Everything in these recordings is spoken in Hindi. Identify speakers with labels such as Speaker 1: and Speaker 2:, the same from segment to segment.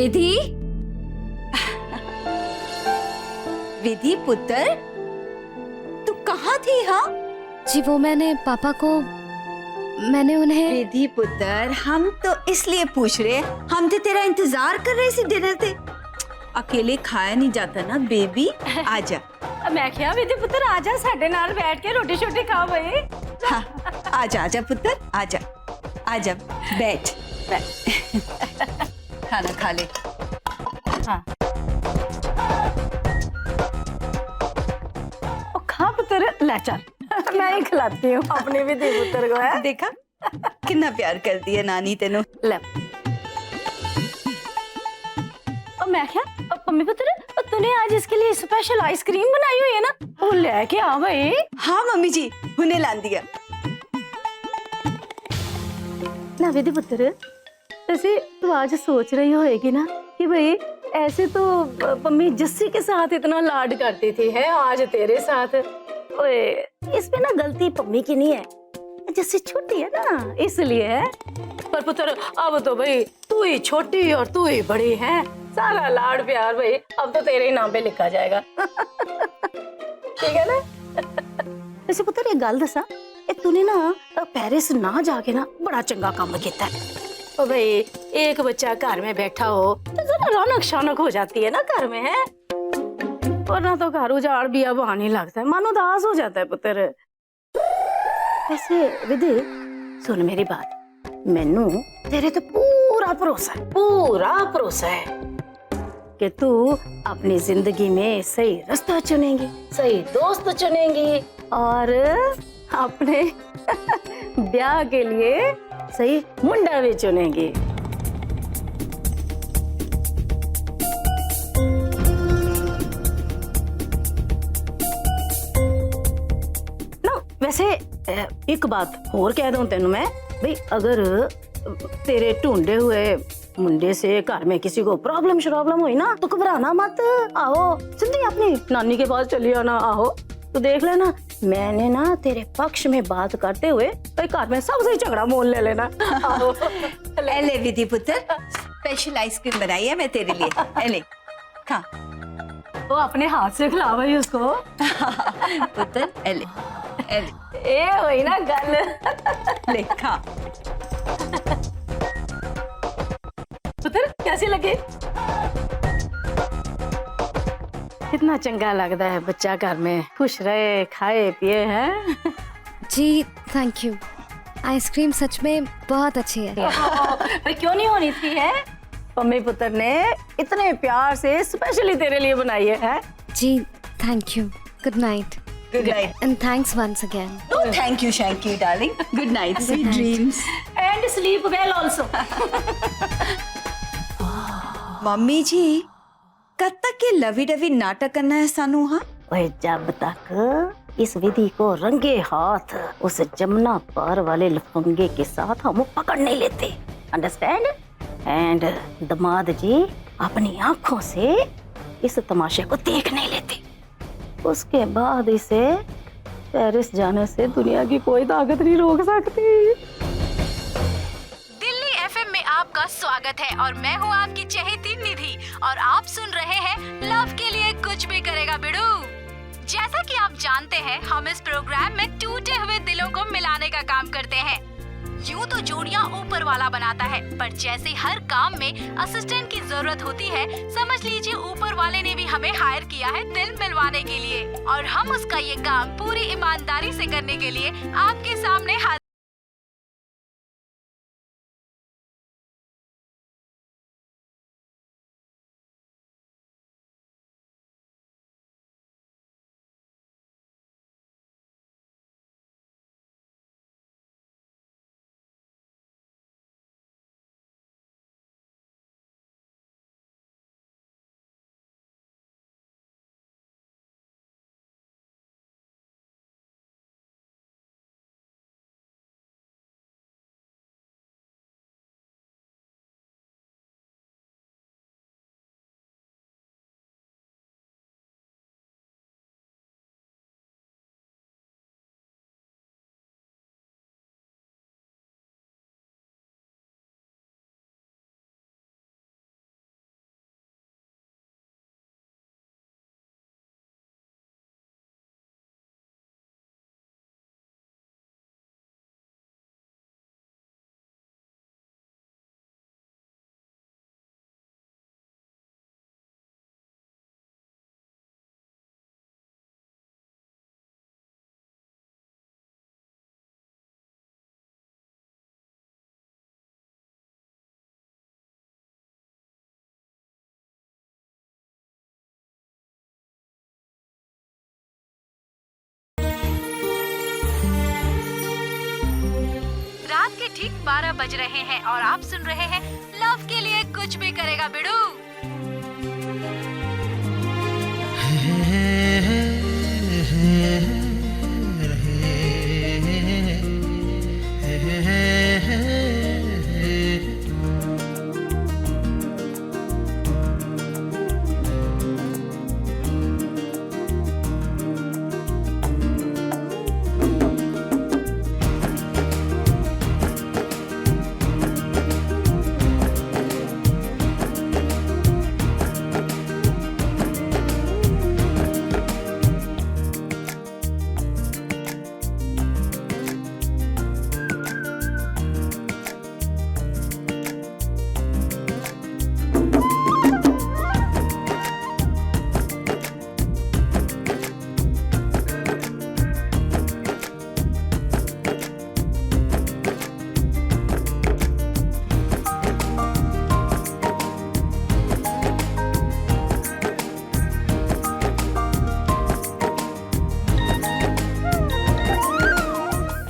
Speaker 1: विधि, विधि पुत्र, तू कहाँ थी? हाँ
Speaker 2: जी वो मैंने उन्हें।
Speaker 1: विधि पुत्र, हम तो इसलिए पूछ रहे, हम तो तेरा इंतजार कर रहे थे डिनर पे। अकेले खाया नहीं जाता ना बेबी, आजा।
Speaker 3: मैं क्या विधि पुत्र आजा, साडे नाल बैठ के रोटी शोटी खाओ भाई।
Speaker 1: हाँ, आजा आजा पुत्र, आजा आजा, बैठ खाना खा ले।
Speaker 3: हाँ ओ खा पुत्र, ले चल मैं ही खिलाती हूँ अपने विधि पुत्र को। है
Speaker 1: देखा कितना प्यार कर दिया नानी तेनू।
Speaker 3: ले मैं क्या मम्मी पुत्र, तूने आज इसके लिए स्पेशल आइसक्रीम बनाई हुई है ना, वो लेके आ भाई।
Speaker 1: हाँ मम्मी जी, हुने ला दिया।
Speaker 3: ना विधि पुत्र, ऐसे तू आज सोच रही होएगी ना कि भाई ऐसे तो मम्मी जस्सी के साथ इतना लाड करती थी, है आज तेरे साथ। ओए इसमें ना गलती मम्मी की नहीं है, जस्सी छोटी है ना इसलिए है। पर पुत्र अब तो भाई तू ही छोटी और तू ही बड़ी है, सारा लाड प्यार भाई अब तो तेरे ही नाम पे लिखा जाएगा। ठीक है ना? वैसे पुत्र एक गल दसा, तूने ना पेरिस ना जाके ना बड़ा चंगा काम किया है। ओ भाई एक बच्चा घर में बैठा हो तो जरा रौनक शौनक हो जाती है ना घर में, है वरना तो घर उजाड़ भी अब आने लगता है, मन उदास हो जाता है पुत्र। वैसे विधि सुन मेरी बात, मैनू तेरे तो पूरा भरोसा है कि तू अपनी जिंदगी में सही रास्ता चुनेंगी, सही दोस्त चुनेंगी और अपने ब्याह के लिए सही मुंडा भी चुनेंगी। ना वैसे एक बात और कह दूं तेनू मैं, भाई अगर तेरे ढूंढे हुए मुंडे से घर में किसी को प्रॉब्लम हुई ना तो घबराना मत, आओ सीधी अपनी नानी के पास चली आना। आओ तो देख लेना, मैंने ना तेरे पक्ष में बात करते हुए भाई घर में सबसे झगड़ा मोल ले लेना। आओ
Speaker 1: ले विधि पुत्र, स्पेशल आइसक्रीम बनाई है मैं तेरे लिए, ले खा।
Speaker 3: वो अपने हाथ से खिला भाई उसको।
Speaker 1: पुत्र ले
Speaker 3: ए वही ना गल।
Speaker 1: ले खा।
Speaker 3: पुत्र कैसे लगे? कितना चंगा लगता है बच्चा घर में खुश रहे, खाए पिए। हैं
Speaker 2: जी थैंक यू, आइसक्रीम सच में बहुत अच्छी है।
Speaker 3: भाई क्यों नहीं होनी थी, है मम्मी पुत्र ने इतने प्यार से स्पेशली तेरे लिए बनाई है।
Speaker 2: जी thank you, good night.
Speaker 1: Good night
Speaker 2: and thanks once again.
Speaker 1: No thank you darling, good night, sweet dreams
Speaker 3: and sleep well also.
Speaker 1: Mummy ji कब तक ये लवी डवी नाटक करना है सानू? हाँ
Speaker 3: जब तक इस विधि को रंगे हाथ उस जमुना पार वाले लफंगे के साथ हम पकड़ नहीं लेते, अंडरस्टैंड? एंड दामाद जी अपनी आंखों से इस तमाशे को देख नहीं लेते, उसके बाद इसे पेरिस जाने से दुनिया की कोई ताकत नहीं रोक सकती।
Speaker 4: दिल्ली एफएम में आपका स्वागत है और मैं हूँ आपकी चहेती निधि और आप सुन रहे हैं लव के लिए कुछ भी करेगा बिड़ू। जैसा कि आप जानते हैं, हम इस प्रोग्राम में टूटे हुए दिलों को मिलाने का काम करते हैं। यूं तो जोड़ियां ऊपर वाला बनाता है, पर जैसे हर काम में असिस्टेंट की जरूरत होती है, समझ लीजिए ऊपर वाले ने भी हमें हायर किया है दिल मिलवाने के लिए, और हम उसका ये काम पूरी ईमानदारी से करने के लिए आपके सामने हाजिर ठीक 12 बज रहे हैं और आप सुन रहे हैं लव के लिए कुछ भी करेगा बिड़ू।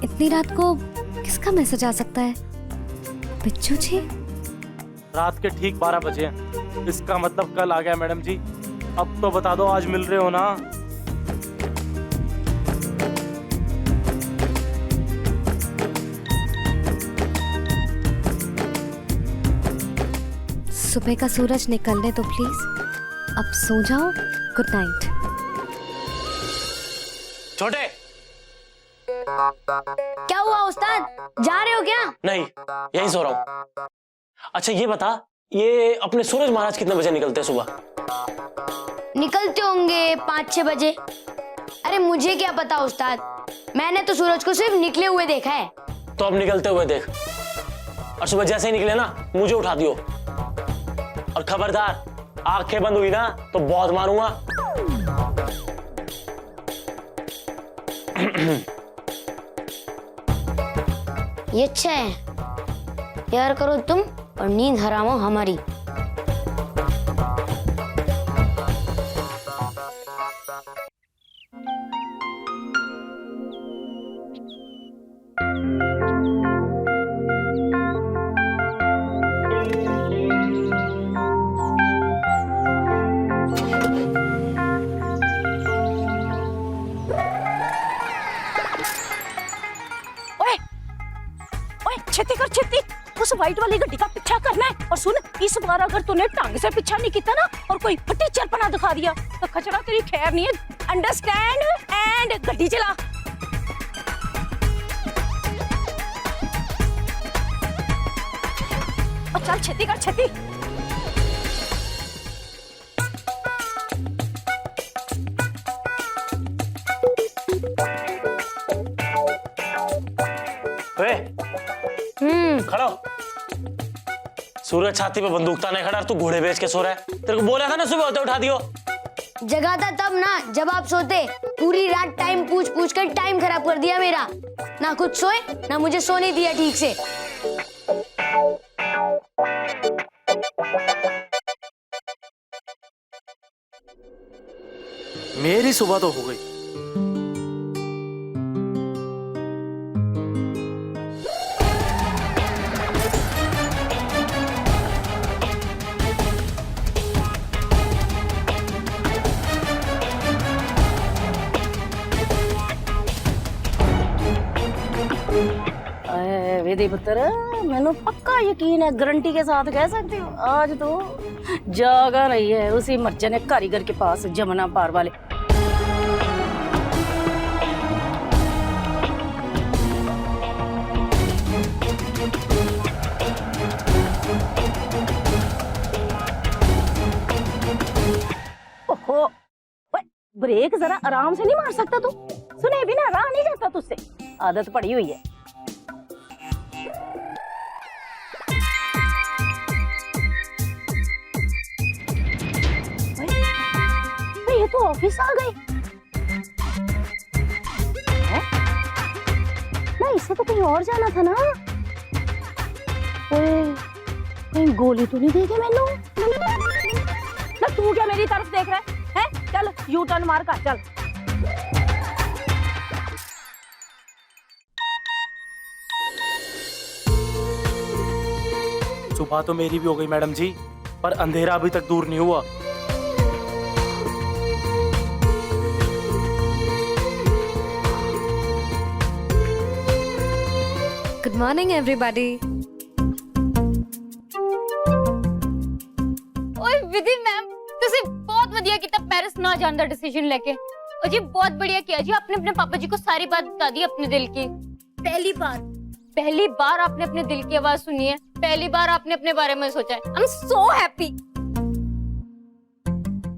Speaker 2: इतनी रात को किसका मैसेज आ सकता है? बिच्छू जी?
Speaker 5: रात के ठीक 12 बजे हैं। इसका मतलब कल आ गया मैडम जी। अब तो बता दो आज मिल रहे हो ना?
Speaker 2: सुबह का सूरज निकलने दो प्लीज। अब सो जाओ। Good night.
Speaker 6: छोटे,
Speaker 7: क्या हुआ उस्ताद, जा रहे हो क्या?
Speaker 6: नहीं, यही सो रहा हूँ। अच्छा ये बता, ये अपने सूरज महाराज कितने बजे निकलते हैं सुबह?
Speaker 7: निकलते होंगे 5-6 बजे। अरे मुझे क्या पता उस्ताद, मैंने तो सूरज को सिर्फ निकले हुए देखा है।
Speaker 6: तो अब निकलते हुए देख, और सुबह जैसे ही निकले ना मुझे उठा दियो। और खबरदार, आंखें बंद हुई ना तो बहुत मारूंगा।
Speaker 7: ये अच्छा है, प्यार करो तुम और नींद हरामो हमारी।
Speaker 3: छेती कर छेती, उस व्हाइट वाली गड्डी का पीछा करना है। और सुन, इस बार अगर तूने टांग से पीछा नहीं किया ना और कोई फटी चरपना दिखा दिया तो खचरा तेरी खैर नहीं है। अंडरस्टैंड? एंड गड्डी चला। और चल छेती कर छेती।
Speaker 6: खड़ा हो। सूरज छाती पे बंदूक ताने खड़ा, तू घोड़े बेच के सो रहा है। तेरे को बोला था ना सुबह होते उठा दियो।
Speaker 7: जगाता तब ना जब आप सोते। पूरी रात टाइम पूछ पूछ कर टाइम खराब कर दिया मेरा। ना कुछ सोए ना मुझे सोने दिया ठीक से।
Speaker 5: मेरी सुबह तो हो गई।
Speaker 3: विधि पुत्र, मैंने पक्का यकीन है, गारंटी के साथ कह सकती हूँ आज तो जागा रही है उसी मर्चने कारीगर के पास, जमुना पार वाले। ओहो, ब्रेक जरा आराम से नहीं मार सकता तू? सुने बिना रहा नहीं जाता तुझसे, आदत पड़ी हुई है। ये तो ऑफिस आ गए। ना इससे तो कहीं और जाना था ना। कहीं गोली तो नहीं देगी मैनू? ना तू क्या मेरी तरफ देख रहा है? चल यू टर्न मार कर चल।
Speaker 5: सुबह तो मेरी भी हो गई मैडम जी, पर अंधेरा अभी तक दूर नहीं हुआ।
Speaker 2: Good morning everybody.
Speaker 8: ओए विधि मैम, तुसी बहुत बढ़िया किया पेरिस ना जाने का डिसीजन लेके। और जी बहुत बढ़िया किया जी, आपने अपने पापा जी को सारी बात बता दी अपने दिल की। पहली बार आपने अपने दिल की आवाज सुनी है, पहली बार आपने अपने बारे में सोचा है। I am so happy.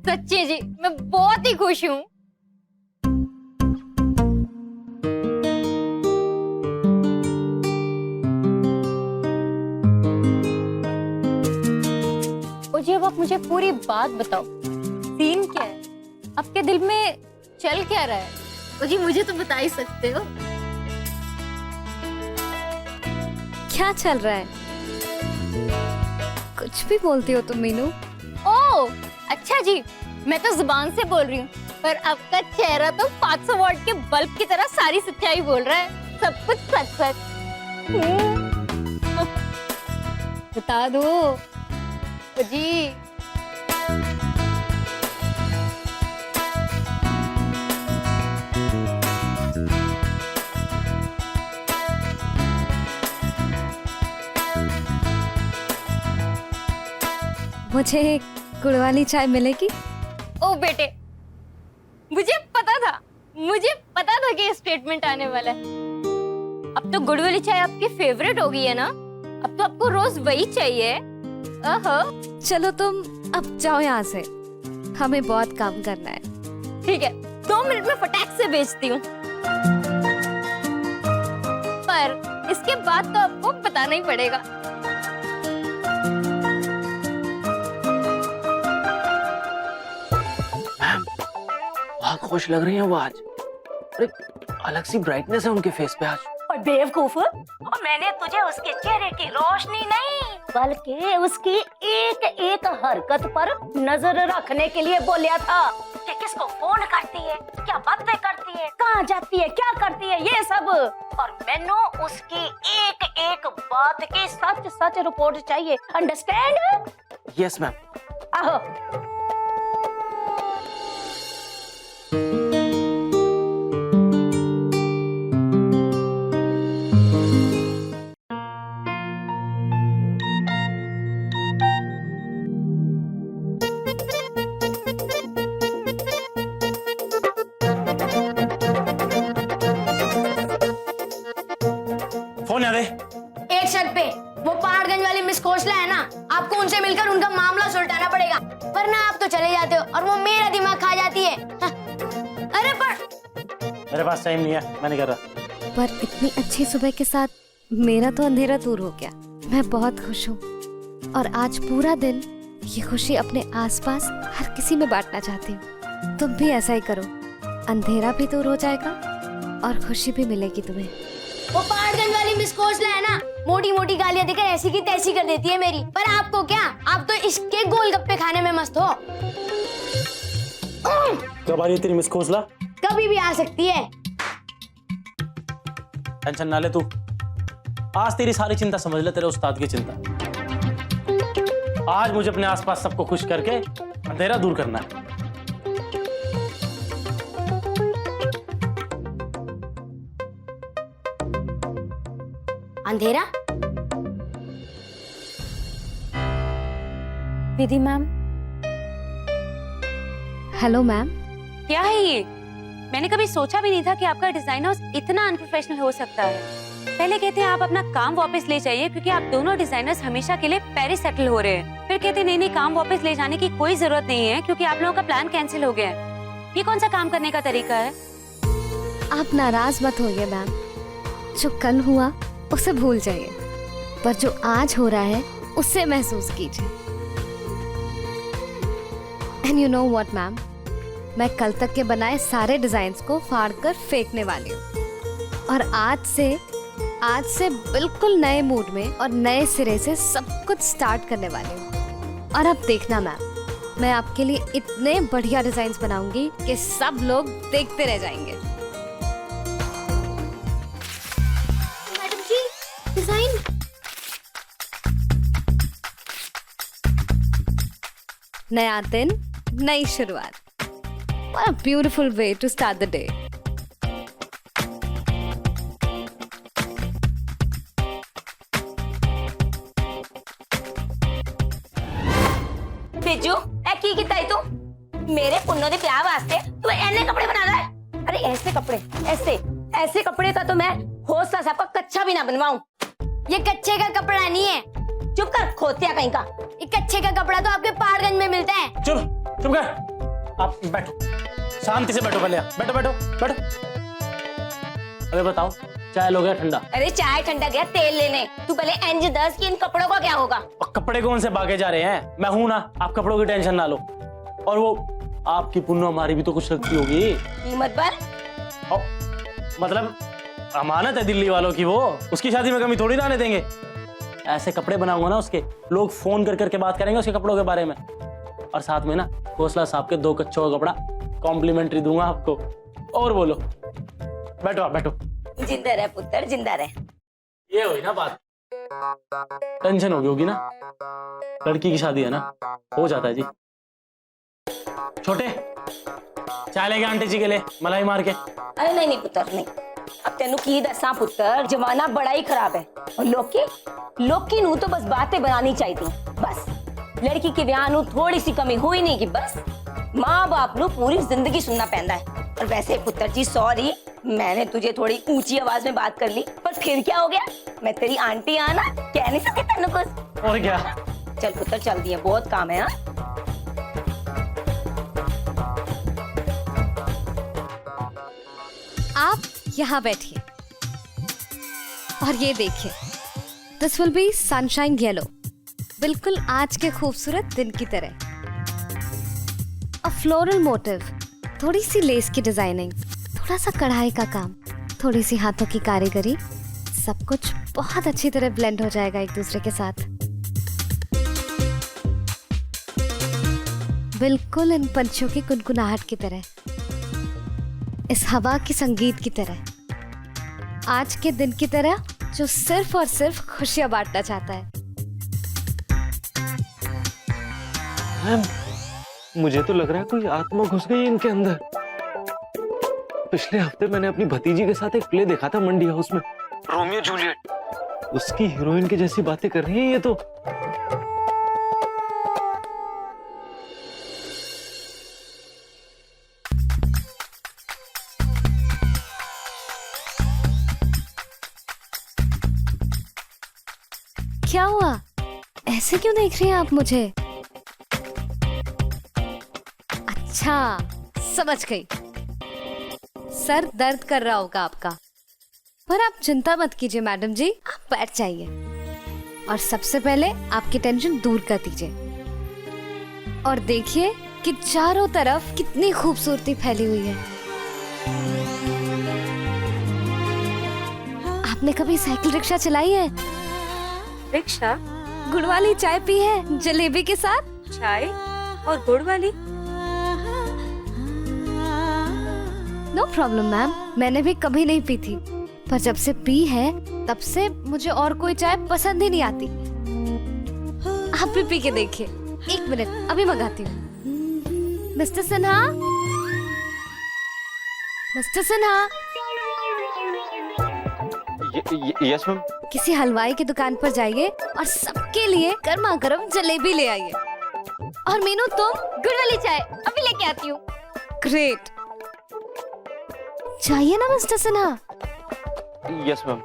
Speaker 8: सच्ची जी मैं बहुत ही खुश हूँ। जी अब आप मुझे पूरी बात बताओ, सीन क्या है, आपके दिल में चल क्या रहा है? ओ जी मुझे तो बता ही सकते हो।
Speaker 2: क्या चल रहा है? कुछ भी बोलती हो तुम मीनू।
Speaker 8: ओ अच्छा जी, मैं तो जुबान से बोल रही हूँ, पर आपका चेहरा तो 500 वॉट के बल्ब की तरह सारी सच्चाई बोल रहा है, सब कुछ सच सच। बता दो जी।
Speaker 2: मुझे गुड़ वाली चाय मिलेगी?
Speaker 8: ओ बेटे, मुझे पता था कि ये स्टेटमेंट आने वाला है। अब तो गुड़ वाली चाय आपकी फेवरेट हो गई है ना, अब तो आपको रोज वही चाहिए।
Speaker 2: चलो तुम अब जाओ यहाँ से, हमें बहुत काम करना है।
Speaker 8: ठीक है, 2 मिनट में फटाक से बेचती हूँ, पर इसके बाद तो आपको बताना ही पड़ेगा।
Speaker 6: बहुत खुश लग रही है वो आज। अरे अलग सी ब्राइटनेस है उनके फेस पे आज।
Speaker 3: और बेवकूफ, और मैंने तुझे उसके चेहरे की रोशनी नहीं बल्कि उसकी एक एक हरकत पर नजर रखने के लिए बोलिया था कि किसको फोन करती है, क्या बातें करती है, कहाँ जाती है, क्या करती है, ये सब। और मैंने उसकी एक एक बात की सच सच रिपोर्ट चाहिए। अंडरस्टैंड?
Speaker 6: Yes ma'am.
Speaker 3: आहो।
Speaker 6: फोन याद है?
Speaker 7: एक शर्त पे, वो पहाड़गंज वाली मिस खोसला है ना, आपको उनसे मिलकर उनका मामला सुलझाना पड़ेगा, वरना आप तो चले जाते हो और वो मेरा दिमाग खा जाती है। अरे पर
Speaker 5: मेरे पास टाइम नहीं है, मैं नहीं कर रहा।
Speaker 2: पर इतनी अच्छी सुबह के साथ मेरा तो अंधेरा दूर हो गया। मैं बहुत खुश हूँ और आज पूरा दिन ये खुशी अपने आसपास हर किसी में बांटना चाहती हूँ। तुम भी ऐसा ही करो, अंधेरा भी दूर हो जाएगा और खुशी भी मिलेगी तुम्हें।
Speaker 7: वो पहाड़गंज वाली मिस खोसला है ना, मोटी मोटी गालियां देकर ऐसी की तैसी कर देती है मेरी, पर आपको क्या, आप तो इसके गोलगप्पे खाने में मस्त हो।
Speaker 6: कब आ रही है तेरी मिस खोसला?
Speaker 7: कभी भी आ सकती है।
Speaker 5: टेंशन ना ले तू, आज तेरी सारी चिंता समझ ले तेरे उस्ताद की चिंता। आज मुझे अपने आसपास सबको खुश करके अंधेरा दूर करना है।
Speaker 7: अंधेरा?
Speaker 8: विधि मैम।
Speaker 2: Hello ma'am.
Speaker 4: क्या है ये? मैंने कभी सोचा भी नहीं था कि आपका डिजाइन हाउस इतना अनप्रोफेशनल हो सकता है। पहले कहते हैं आप अपना काम वापस ले जाइए क्योंकि आप दोनों डिजाइनर्स हमेशा के लिए पेरिस सेटल हो रहे हैं, फिर कहते नहीं काम वापस ले जाने की कोई जरूरत नहीं है क्योंकि आप लोगों का प्लान कैंसिल हो गया है। ये कौन सा काम करने का तरीका है?
Speaker 2: आप नाराज मत होइए मैम, जो कल हुआ उसे भूल जाइए, पर जो आज हो रहा है उससे महसूस कीजिए। And you know what ma'am, मैं कल तक के बनाए सारे डिजाइन्स को फाड़ कर फेंकने वाली हूँ और आज से बिल्कुल नए मूड में और नए सिरे से सब कुछ स्टार्ट करने वाली हूँ। और अब देखना मैम, मैं आपके लिए इतने बढ़िया डिजाइन्स बनाऊंगी कि सब लोग देखते रह जाएंगे।
Speaker 7: मैडम जी, डिजाइन।
Speaker 2: नया दिन, नई शुरुआत। What a beautiful way to start the day.
Speaker 7: Biju ए की कीता है तू? मेरे पुन्नो दे प्यार वास्ते तू ऐने कपड़े बना रहा है? अरे ऐसे कपड़े, ऐसे कपड़े का तो मैं हौसला साहब का कच्चा भी ना बनवाऊं। ये कच्चे का कपड़ा नहीं है। चुप कर खोतिया कहीं का। ये कच्चे का कपड़ा तो आपके पहाड़गंज में मिलता है।
Speaker 6: चुप कर। आप बैठो, शांति से बैठो पहले। बैठो। अरे बताओ, चाय लोगे ठंडा?
Speaker 7: अरे चाय ठंडा गया, तेल लेने। तू पहले एंज दस की इन कपड़ों का क्या होगा?
Speaker 6: और कपड़े कौन से भागे जा रहे हैं? मैं हूं ना, आप कपड़ों की टेंशन ना लो। और वो आपकी पुन्नो हमारी भी तो कुछ रखती होगी
Speaker 7: कीमत पर।
Speaker 6: मतलब अमानत है दिल्ली वालों की, वो उसकी शादी में कमी थोड़ी ना आने देंगे। ऐसे कपड़े बनाऊंगा ना उसके, लोग फोन कर करके बात करेंगे उसके कपड़ों के बारे में। और साथ में ना खोसला साहब के 2 कच्चों का कपड़ा कॉम्प्लीमेंट्री दूंगा आपको। और बोलो, बैठो आप बैठो।
Speaker 7: जिंदा रहे पुत्र, जिंदा रहे।
Speaker 6: ये हुई ना बात। टेंशन होगी ना, लड़की की शादी है ना, हो जाता है जी। छोटे चाय लेके आंटी जी के लिए मलाई मार के।
Speaker 7: अरे नहीं पुत्र नहीं। अब तेनू की दसा पुत्र, जमाना बड़ा ही खराब है। और लोकी नू तो बस बातें बनानी चाहिए थी। बस लड़की के ब्याह नू थोड़ी सी कमी हुई नहीं कि बस माँ बाप नू पूरी जिंदगी सुनना पैंदा है। और वैसे पुत्र जी सॉरी, मैंने तुझे थोड़ी ऊंची आवाज में बात कर ली, पर फिर क्या हो गया? मैं तेरी आंटी आना कह नहीं सकती तेनू कुछ।
Speaker 6: और क्या?
Speaker 7: चल पुत्र चल दिया, बहुत काम है। हाँ
Speaker 2: आप यहाँ बैठिए और ये देखिए, this will be sunshine yellow, बिल्कुल आज के खूबसूरत दिन की तरह। अ फ्लोरल मोटिव, थोड़ी सी लेस की डिजाइनिंग, थोड़ा सा कढ़ाई का काम, थोड़ी सी हाथों की कारीगरी, सब कुछ बहुत अच्छी तरह ब्लेंड हो जाएगा एक दूसरे के साथ। बिल्कुल इन पंछियों की गुनगुनाहट की तरह, इस हवा की संगीत की तरह, आज के दिन की तरह जो सिर्फ और सिर्फ खुशियां बांटना चाहता है।
Speaker 9: मैम, मुझे तो लग रहा है कोई आत्मा घुस गई इनके अंदर। पिछले हफ्ते मैंने अपनी भतीजी के साथ एक प्ले देखा था मंडी हाउस में, रोमियो जूलियट। उसकी हीरोइन की जैसी बातें कर रही है ये तो।
Speaker 2: क्या हुआ? ऐसे क्यों देख रही हैं आप मुझे? अच्छा, समझ गई, सर दर्द कर रहा होगा आपका। पर आप चिंता मत कीजिए मैडम जी, आप बैठ जाइए और सबसे पहले आपकी टेंशन दूर कर दीजिए। और देखिए कि चारों तरफ कितनी खूबसूरती फैली हुई है। आपने कभी साइकिल रिक्शा चलाई है?
Speaker 1: रिक्शा?
Speaker 2: गुड़ वाली चाय पी है जलेबी के साथ?
Speaker 1: चाय और गुड़ वाली?
Speaker 2: नो प्रॉब्लम मैम, मैंने भी कभी नहीं पी थी, पर जब से पी है तब से मुझे और कोई चाय पसंद ही नहीं आती। आप भी पी के देखिए। 1 मिनट, अभी मंगाती हूँ। Mister Sinha, mister Sinha,
Speaker 9: yes ma'am.
Speaker 2: किसी हलवाई की दुकान पर जाइए और सबके लिए गर्मा गर्म जलेबी ले आइए। और मीनू तुम
Speaker 8: गुड़ वाली चाय अभी लेके आती हूँ।
Speaker 2: ग्रेट। चाहिए ना mister Sinha?
Speaker 9: Yes ma'am.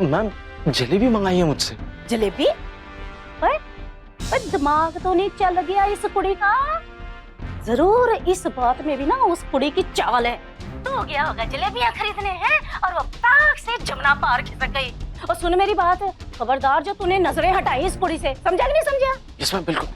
Speaker 9: Ma'am, jalebi मंगाई है मुझसे।
Speaker 3: जलेबी? दिमाग तो नहीं चल गया इस कुड़ी का? जरूर इस बात में भी ना उस कुड़ी की चाल है। तो गया होगा जलेबियां खरीदने हैं और वो ताक से जमुना पार खिसक गई। और सुन मेरी बात, खबरदार जो तूने नजरें हटाई इस कुड़ी से, समझा कि नहीं समझा?
Speaker 9: यस मैम, बिल्कुल।